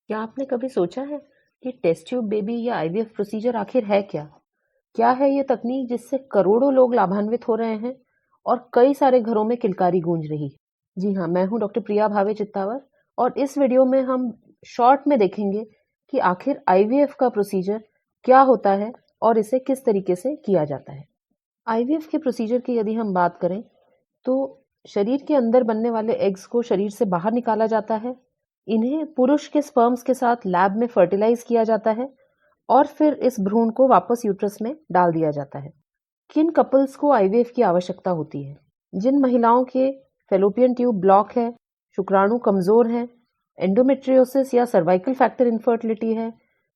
क्या आपने कभी सोचा है कि टेस्ट ट्यूब बेबी या आईवीएफ प्रोसीजर आखिर है क्या? क्या है ये तकनीक जिससे करोड़ों लोग लाभान्वित हो रहे हैं और कई सारे घरों में किलकारी गूंज रही है? जी हाँ, मैं हूँ डॉक्टर प्रिया भावे चित्तावर और इस वीडियो में हम शॉर्ट में देखेंगे कि आखिर आईवीएफ का प्रोसीजर क्या होता है और इसे किस तरीके से किया जाता है। आईवीएफ के प्रोसीजर की यदि हम बात करें तो शरीर के अंदर बनने वाले एग्स को शरीर से बाहर निकाला जाता है। इन्हें पुरुष के स्पर्म्स के साथ लैब में फर्टिलाइज किया जाता है और फिर इस भ्रूण को वापस यूट्रस में डाल दिया जाता है। किन कपल्स को आईवीएफ की आवश्यकता होती है? जिन महिलाओं के फेलोपियन ट्यूब ब्लॉक है, शुक्राणु कमजोर है, एंडोमेट्रियोसिस या सर्वाइकल फैक्टर इनफर्टिलिटी है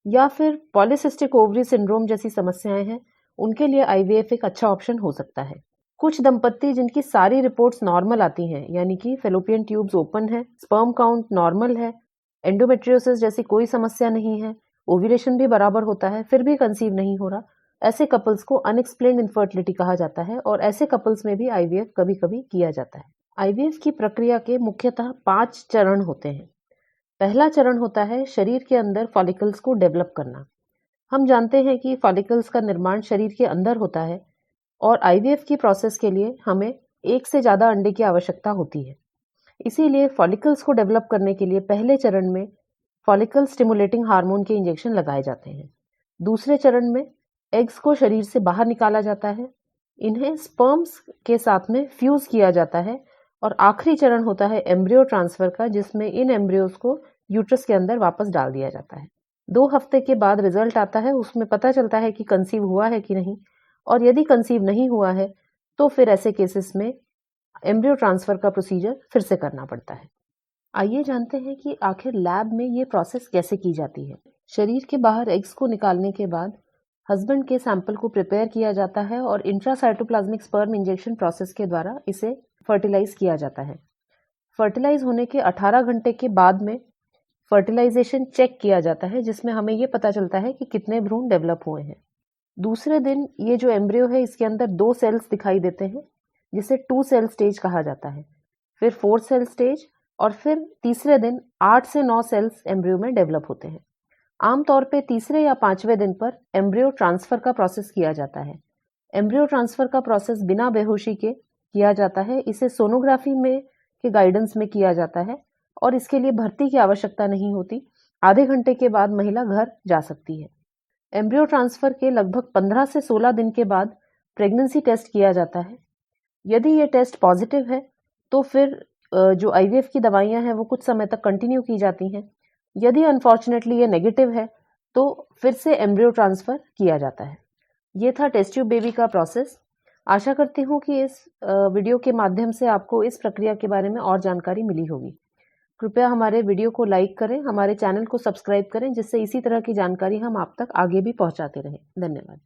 या फिर पॉलीसिस्टिक ओवरी सिंड्रोम जैसी समस्याएं हैं, उनके लिए आईवीएफ एक अच्छा ऑप्शन हो सकता है। कुछ दंपत्ति जिनकी सारी रिपोर्ट्स नॉर्मल आती हैं, यानी कि फेलोपियन ट्यूब्स ओपन है, स्पर्म काउंट नॉर्मल है, एंडोमेट्रियोसिस जैसी कोई समस्या नहीं है, ओव्यूलेशन भी बराबर होता है, फिर भी कंसीव नहीं हो रहा, ऐसे कपल्स को अनएक्सप्लेन्ड इनफर्टिलिटी कहा जाता है और ऐसे कपल्स में भी आईवीएफ कभी-कभी किया जाता है। आईवीएफ की प्रक्रिया के मुख्यतः 5 चरण होते हैं। पहला चरण होता है शरीर के अंदर फॉलिकल्स को डेवलप करना। हम जानते हैं कि फॉलिकल्स का निर्माण शरीर के अंदर होता है और आईवीएफ की प्रोसेस के लिए हमें एक से ज़्यादा अंडे की आवश्यकता होती है। इसीलिए फॉलिकल्स को डेवलप करने के लिए पहले चरण में फॉलिकल स्टिमुलेटिंग हार्मोन के इंजेक्शन लगाए जाते हैं। दूसरे चरण में एग्स को शरीर से बाहर निकाला जाता है, इन्हें स्पर्म्स के साथ में फ्यूज किया जाता है और आखिरी चरण होता है एम्ब्रियो ट्रांसफर का, जिसमें इन एम्ब्रियोज को यूट्रस के अंदर वापस डाल दिया जाता है। 2 हफ्ते के बाद रिजल्ट आता है, उसमें पता चलता है कि कंसीव हुआ है कि नहीं, और यदि कंसीव नहीं हुआ है तो फिर ऐसे केसेस में एम्ब्रियो ट्रांसफर का प्रोसीजर फिर से करना पड़ता है। आइए जानते हैं कि आखिर लैब में ये प्रोसेस कैसे की जाती है। शरीर के बाहर एग्स को निकालने के बाद हस्बैंड के सैंपल को प्रिपेयर किया जाता है और इंट्रासाइटोप्लाज्मिक स्पर्म इंजेक्शन प्रोसेस के द्वारा इसे फर्टिलाइज किया जाता है। फर्टिलाइज होने के 18 घंटे के बाद में फर्टिलाइजेशन चेक किया जाता है, जिसमें हमें ये पता चलता है कि कितने भ्रूण डेवलप हुए हैं। दूसरे दिन ये जो एम्ब्रियो है, इसके अंदर 2 सेल्स दिखाई देते हैं, जिसे 2 सेल स्टेज कहा जाता है, फिर 4 सेल स्टेज और फिर तीसरे दिन 8 से 9 सेल्स एम्ब्रियो में डेवलप होते हैं। आमतौर पे तीसरे या 5वें दिन पर एम्ब्रियो ट्रांसफर का प्रोसेस किया जाता है। एम्ब्रियो ट्रांसफर का प्रोसेस बिना बेहोशी के किया जाता है। इसे सोनोग्राफी में के गाइडेंस में किया जाता है और इसके लिए भर्ती की आवश्यकता नहीं होती। आधे घंटे के बाद महिला घर जा सकती है। एम्ब्रियो ट्रांसफर के लगभग 15 से 16 दिन के बाद प्रेगनेंसी टेस्ट किया जाता है। यदि ये टेस्ट पॉजिटिव है तो फिर जो आईवीएफ की दवाइयां हैं वो कुछ समय तक कंटिन्यू की जाती हैं। यदि अनफॉर्चुनेटली ये नेगेटिव है तो फिर से एम्ब्रियो ट्रांसफर किया जाता है। ये था टेस्ट ट्यूब बेबी का प्रोसेस। आशा करती हूँ कि इस वीडियो के माध्यम से आपको इस प्रक्रिया के बारे में और जानकारी मिली होगी। कृपया हमारे वीडियो को लाइक करें, हमारे चैनल को सब्सक्राइब करें, जिससे इसी तरह की जानकारी हम आप तक आगे भी पहुंचाते रहें। धन्यवाद।